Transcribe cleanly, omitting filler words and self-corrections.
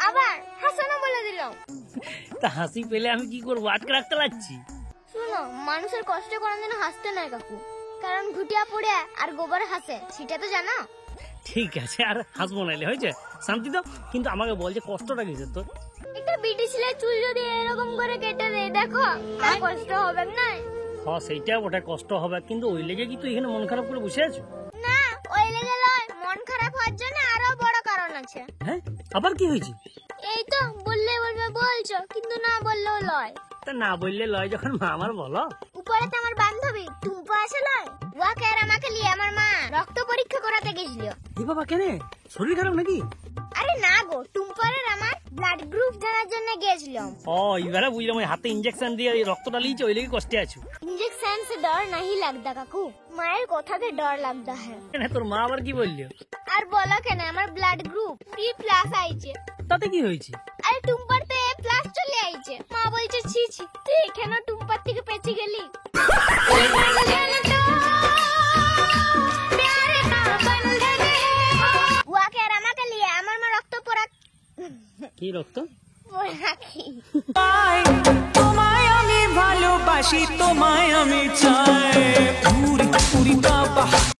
আবার হাসানো বলে দিলাম। তা হাসি পেলে আমি কি করবো, আটকে রাখতে লাগছি। শুনো, মানুষের কষ্টে কোনোদিনও হাসতে নাই কাকু, কারণ ঘুটিয়া পড়ে আর গোবর হাসে, সেটা তো জানো। ঠিক আছে, আর হাসবো নাইলে হয়েছে, শান্তি তো। কিন্তু আমাকে বল যে কষ্টটা কিসের তোর? একটা বিটি ছেলে চুল যদি এরকম করে কেটে দেয়, দেখো আর কষ্ট হবে না? হ্যাঁ সেইটা ওটা কষ্ট হবে, কিন্তু ওই লেগে কি তুই এখানে মন খারাপ করে বসে আছো? না, ওই লেগে লয়, মন খারাপ হওয়ার জন্য আরো বড় কারণ আছে। হ্যাঁ, আবার কি হয়েছে? এই তো বললে বলবে বলছো, কিন্তু না বললেও লয়। তা না বললে লয় যখন মা আমার বলো। উপরে তো আমার বান্ধবী টুম্পা আছে লয়, ওয়াকে আর আমাকে নিয়ে আমার মা রক্ত পরীক্ষা করাতে গেছিল। এ বাবা, কেন? শরীর খারাপ নাকি? আরে না গো, টুম্পারের আমার ব্লাড গ্রুপ জানার জন্য গেছিলাম। ও এবারে বুঝলাম, ওই হাতে ইনজেকশন দিয়ে ওই রক্তটা লিয়েছে, ওই লেগে কষ্টে আছো। इंजेक्शन से डर नहीं लगता काकू, মায়ের কথাতে ডর লাগতা হ্যাঁ। তোর মা আবার কি বললো? আর বলো কেন, আমার ব্লাড গ্রুপ B+ আইছে। তাতে কি হয়েছে? আরে টুম্পার তো A+ চলে আইছে। মা বলছে ছি ছি, তুই কেন টুম্পার থেকে পেছে গেলি? ওয়াকে আর আমাকে নিয়ে আমার মা রক্ত পড়া কি রক্ত? রাখি। তোমায় আমি ভালোবাসি, তোমায় আমি চাই।